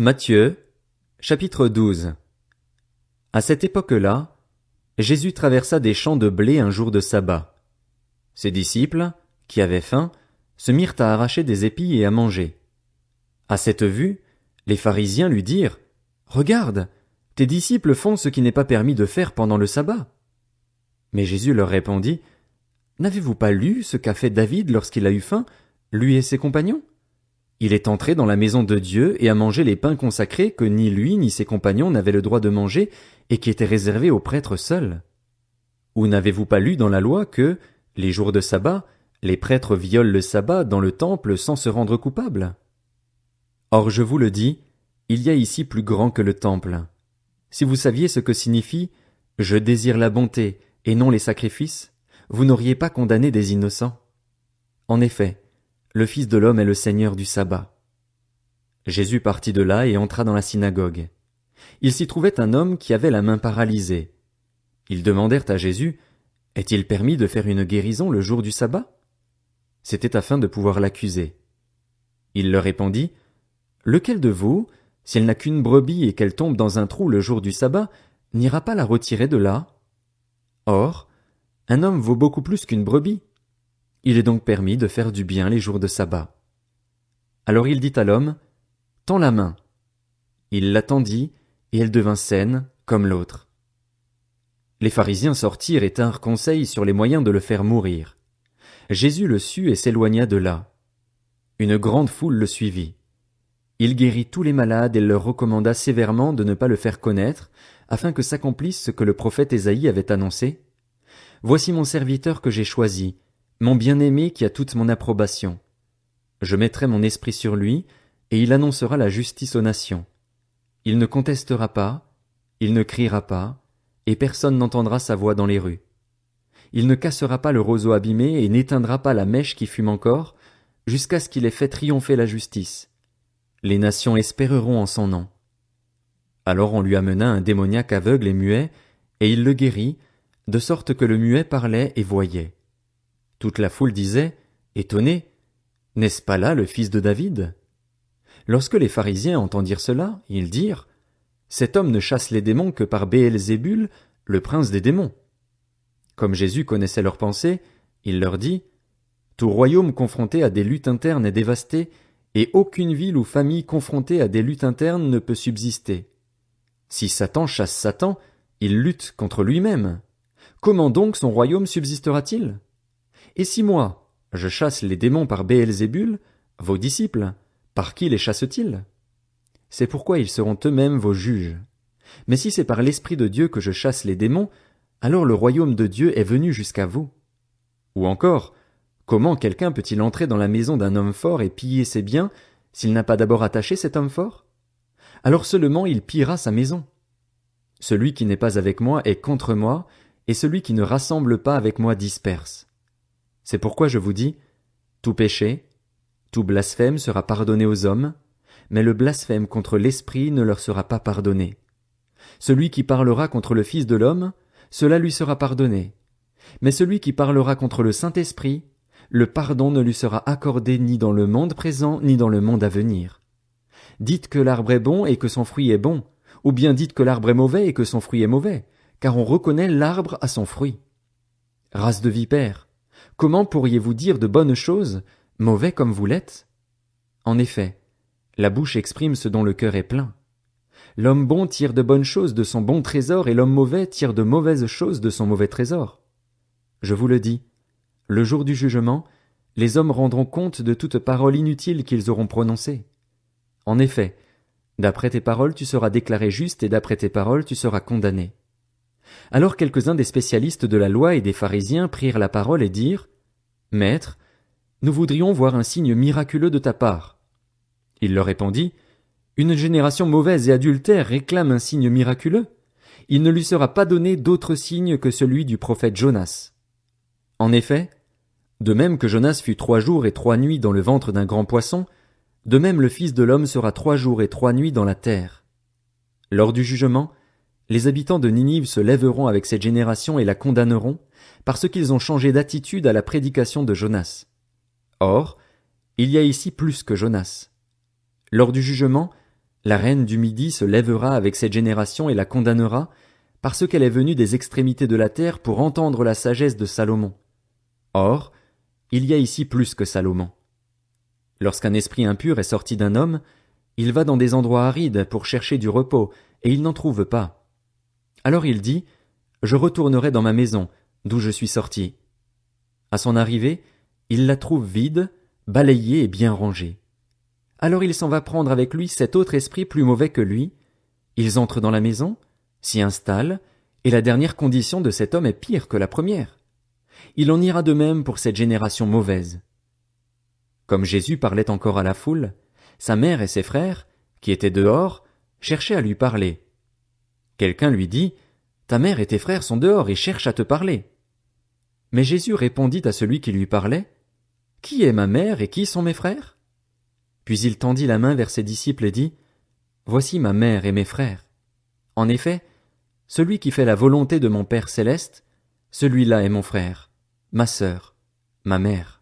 Matthieu, chapitre 12. À cette époque-là, Jésus traversa des champs de blé un jour de sabbat. Ses disciples, qui avaient faim, se mirent à arracher des épis et à manger. À cette vue, les pharisiens lui dirent, « Regarde, tes disciples font ce qui n'est pas permis de faire pendant le sabbat. » Mais Jésus leur répondit, « N'avez-vous pas lu ce qu'a fait David lorsqu'il a eu faim, lui et ses compagnons? Il est entré dans la maison de Dieu et a mangé les pains consacrés que ni lui ni ses compagnons n'avaient le droit de manger et qui étaient réservés aux prêtres seuls. Ou n'avez-vous pas lu dans la loi que, les jours de sabbat, les prêtres violent le sabbat dans le temple sans se rendre coupables? Or je vous le dis, il y a ici plus grand que le temple. Si vous saviez ce que signifie « Je désire la bonté et non les sacrifices », vous n'auriez pas condamné des innocents. En effet, le Fils de l'homme est le Seigneur du sabbat. Jésus partit de là et entra dans la synagogue. Il s'y trouvait un homme qui avait la main paralysée. Ils demandèrent à Jésus, « Est-il permis de faire une guérison le jour du sabbat ?» C'était afin de pouvoir l'accuser. Il leur répondit, « Lequel de vous, s'il n'a qu'une brebis et qu'elle tombe dans un trou le jour du sabbat, n'ira pas la retirer de là? Or, un homme vaut beaucoup plus qu'une brebis. Il est donc permis de faire du bien les jours de sabbat. » Alors il dit à l'homme, « Tends la main. » Il la tendit, et elle devint saine, comme l'autre. Les pharisiens sortirent et tinrent conseil sur les moyens de le faire mourir. Jésus le sut et s'éloigna de là. Une grande foule le suivit. Il guérit tous les malades et leur recommanda sévèrement de ne pas le faire connaître, afin que s'accomplisse ce que le prophète Ésaïe avait annoncé. « Voici mon serviteur que j'ai choisi, mon bien-aimé qui a toute mon approbation. Je mettrai mon esprit sur lui, et il annoncera la justice aux nations. Il ne contestera pas, il ne criera pas, et personne n'entendra sa voix dans les rues. Il ne cassera pas le roseau abîmé et n'éteindra pas la mèche qui fume encore, jusqu'à ce qu'il ait fait triompher la justice. Les nations espéreront en son nom. » Alors on lui amena un démoniaque aveugle et muet, et il le guérit, de sorte que le muet parlait et voyait. Toute la foule disait, étonnée, « N'est-ce pas là le fils de David ?» Lorsque les pharisiens entendirent cela, ils dirent, « Cet homme ne chasse les démons que par Béelzébul, le prince des démons. » Comme Jésus connaissait leurs pensées, il leur dit, « Tout royaume confronté à des luttes internes est dévasté, et aucune ville ou famille confrontée à des luttes internes ne peut subsister. Si Satan chasse Satan, il lutte contre lui-même. Comment donc son royaume subsistera-t-il? Et si moi, je chasse les démons par Béelzébul, vos disciples, par qui les chassent-ils? C'est pourquoi ils seront eux-mêmes vos juges. Mais si c'est par l'Esprit de Dieu que je chasse les démons, alors le royaume de Dieu est venu jusqu'à vous. Ou encore, comment quelqu'un peut-il entrer dans la maison d'un homme fort et piller ses biens, s'il n'a pas d'abord attaché cet homme fort? Alors seulement il pillera sa maison. Celui qui n'est pas avec moi est contre moi, et celui qui ne rassemble pas avec moi disperse. C'est pourquoi je vous dis, tout péché, tout blasphème sera pardonné aux hommes, mais le blasphème contre l'Esprit ne leur sera pas pardonné. Celui qui parlera contre le Fils de l'homme, cela lui sera pardonné. Mais celui qui parlera contre le Saint-Esprit, le pardon ne lui sera accordé ni dans le monde présent ni dans le monde à venir. Dites que l'arbre est bon et que son fruit est bon, ou bien dites que l'arbre est mauvais et que son fruit est mauvais, car on reconnaît l'arbre à son fruit. Race de vipères, comment pourriez-vous dire de bonnes choses, mauvais comme vous l'êtes? En effet, la bouche exprime ce dont le cœur est plein. L'homme bon tire de bonnes choses de son bon trésor et l'homme mauvais tire de mauvaises choses de son mauvais trésor. Je vous le dis, le jour du jugement, les hommes rendront compte de toute parole inutile qu'ils auront prononcée. En effet, d'après tes paroles tu seras déclaré juste et d'après tes paroles tu seras condamné. Alors quelques-uns des spécialistes de la loi et des pharisiens prirent la parole et dirent, « Maître, nous voudrions voir un signe miraculeux de ta part. » Il leur répondit, « Une génération mauvaise et adultère réclame un signe miraculeux. Il ne lui sera pas donné d'autre signe que celui du prophète Jonas. En effet, de même que Jonas fut 3 jours et 3 nuits dans le ventre d'un grand poisson, de même le Fils de l'homme sera 3 jours et 3 nuits dans la terre. Lors du jugement, les habitants de Ninive se lèveront avec cette génération et la condamneront, parce qu'ils ont changé d'attitude à la prédication de Jonas. Or, il y a ici plus que Jonas. Lors du jugement, La reine du Midi se lèvera avec cette génération et la condamnera, parce qu'elle est venue des extrémités de la terre pour entendre la sagesse de Salomon. Or, il y a ici plus que Salomon. Lorsqu'un esprit impur est sorti d'un homme, il va dans des endroits arides pour chercher du repos, et il n'en trouve pas. Alors il dit, « Je retournerai dans ma maison, d'où je suis sorti. » À son arrivée, il la trouve vide, balayée et bien rangée. Alors il s'en va prendre avec lui cet autre esprit plus mauvais que lui. Ils entrent dans la maison, s'y installent, et la dernière condition de cet homme est pire que la première. Il en ira de même pour cette génération mauvaise. Comme Jésus parlait encore à la foule, sa mère et ses frères, qui étaient dehors, cherchaient à lui parler. Quelqu'un lui dit, « Ta mère et tes frères sont dehors et cherchent à te parler. » Mais Jésus répondit à celui qui lui parlait, « Qui est ma mère et qui sont mes frères ?» Puis il tendit la main vers ses disciples et dit, « Voici ma mère et mes frères. En effet, celui qui fait la volonté de mon Père céleste, celui-là est mon frère, ma sœur, ma mère. »